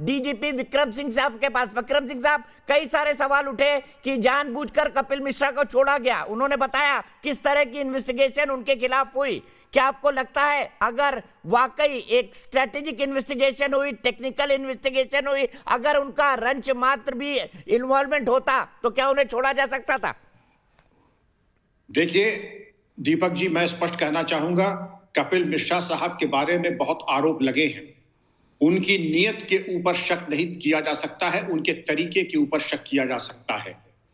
DGP Vikram Singh साहब के पास। विक्रम सिंह साहब, कई सारे सवाल उठे कि जानबूझकर कपिल मिश्रा को छोड़ा गया, उन्होंने बताया किस तरह की इन्वेस्टिगेशन उनके खिलाफ हुई। क्या आपको लगता है अगर वाकई एक स्ट्रेटेजिक इन्वेस्टिगेशन हुई, टेक्निकल इन्वेस्टिगेशन हुई, अगर उनका रंच मात्र भी इन्वॉल्वमेंट होता तो क्या उन्हें छोड़ा जा सकता था? देखिए दीपक जी, मैं स्पष्ट कहना चाहूंगा, कपिल मिश्रा साहब के बारे में बहुत आरोप लगे हैं। उनकी नीयत के ऊपर शक नहीं किया जा सकता है, उनके तरीके के ऊपर शक किया जा सकता है।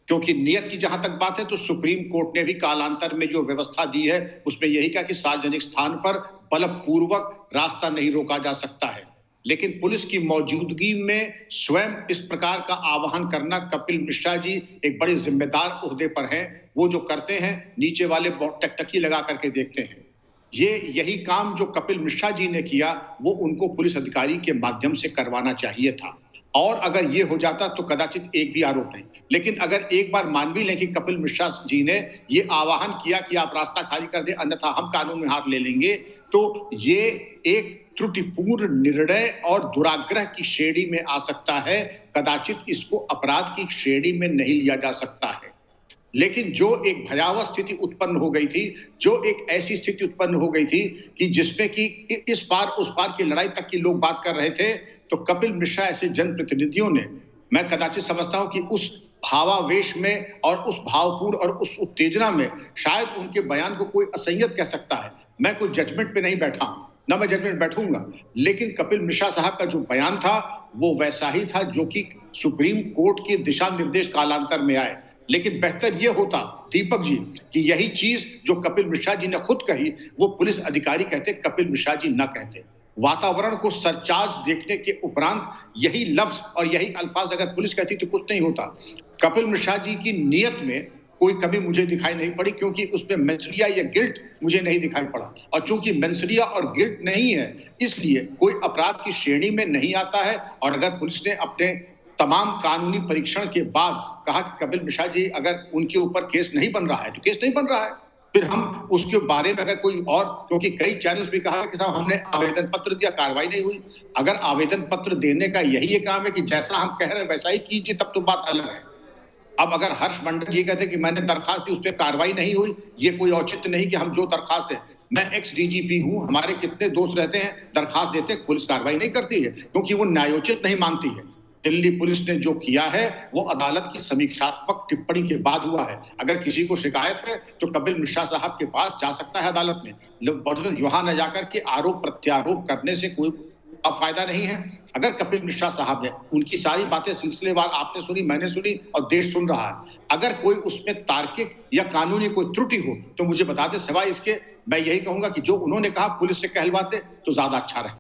क्योंकि नीयत की जहां तक बात है तो सुप्रीम कोर्ट ने भी कालांतर में जो व्यवस्था दी है उसमें यही कहा कि सार्वजनिक स्थान पर बलपूर्वक रास्ता नहीं रोका जा सकता है। लेकिन पुलिस की मौजूदगी में स्वयं इस प्रकार का आह्वान करना, कपिल मिश्रा जी एक बड़े जिम्मेदार ओहदे पर हैं, वो जो करते हैं नीचे वाले बहुत टकटकी लगा करके देखते हैं। यही काम जो कपिल मिश्रा जी ने किया वो उनको पुलिस अधिकारी के माध्यम से करवाना चाहिए था, और अगर ये हो जाता तो कदाचित एक भी आरोप नहीं। लेकिन अगर एक बार मान भी लें कि कपिल मिश्रा जी ने ये आह्वान किया कि आप रास्ता खाली कर दें अन्यथा हम कानून में हाथ ले लेंगे, तो ये एक त्रुटिपूर्ण निर्णय और दुराग्रह की श्रेणी में आ सकता है, कदाचित इसको अपराध की श्रेणी में नहीं लिया जा सकता है। लेकिन जो एक भयावह स्थिति उत्पन्न हो गई थी, जो एक ऐसी स्थिति उत्पन्न हो गई थी कि जिसमें कि इस पार उस पार की लड़ाई तक की लोग बात कर रहे थे, तो कपिल मिश्रा ऐसे जनप्रतिनिधियों ने, मैं कदाचित समझता हूं कि उस भावावेश में और उस भावपूर्ण और उस उत्तेजना में शायद उनके बयान को कोई असंयत कह सकता है। मैं कोई जजमेंट पे नहीं बैठा, ना मैं जजमेंट बैठूंगा, लेकिन कपिल मिश्रा साहब का जो बयान था वो वैसा ही था जो कि सुप्रीम कोर्ट के दिशा निर्देश कालांतर में आए। लेकिन बेहतर यह होता दीपक जी कि यही चीज जो कपिल मिश्रा जी ने खुद कही वो पुलिस अधिकारी कहते, कपिल मिश्रा जी न कहते। वातावरण को सरचार्ज देखने के उपरांत यही लफ्ज और यही अल्फाज अगर पुलिस कहती तो कुछ नहीं होता। कपिल मिश्रा जी की नीयत में कोई कभी मुझे दिखाई नहीं पड़ी, क्योंकि उसमें मेंसरिया या गिल्ट मुझे नहीं दिखाई पड़ा, और चूंकि मेंसरिया और गिल्ट नहीं है इसलिए कोई अपराध की श्रेणी में नहीं आता है। और अगर पुलिस ने अपने तमाम कानूनी परीक्षण के बाद कहा कि कपिल मिश्रा जी अगर उनके ऊपर केस नहीं बन रहा है तो केस नहीं बन रहा है, फिर हम उसके बारे में अगर कोई और, क्योंकि कई चैनल्स भी कहा कि साहब हमने आवेदन पत्र दिया, कार्रवाई नहीं हुई। अगर आवेदन पत्र देने का यही काम है कि जैसा हम कह रहे हैं वैसा ही कीजिए, तब तो बात अलग है। अब अगर हर्ष मंडल जी कहते कि मैंने दरखास्त दी उस पर कार्रवाई नहीं हुई, ये कोई औचित्य नहीं कि हम जो दरखास्त है, मैं एक्स डीजीपी हूं, हमारे कितने दोस्त रहते हैं दरखास्त देते, पुलिस कार्रवाई नहीं करती है क्योंकि वो न्यायोचित नहीं मानती है। दिल्ली पुलिस ने जो किया है वो अदालत की समीक्षात्मक टिप्पणी के बाद हुआ है। अगर किसी को शिकायत है तो कपिल मिश्रा साहब के पास जा सकता है अदालत में, वहां न जाकर के आरोप प्रत्यारोप करने से कोई फायदा नहीं है। अगर कपिल मिश्रा साहब ने उनकी सारी बातें सिलसिलेवार आपने सुनी, मैंने सुनी और देश सुन रहा है, अगर कोई उसमें तार्किक या कानूनी कोई त्रुटि हो तो मुझे बता दे। सिवाय इसके मैं यही कहूंगा कि जो उन्होंने कहा पुलिस से कहलवाते तो ज्यादा अच्छा रहे।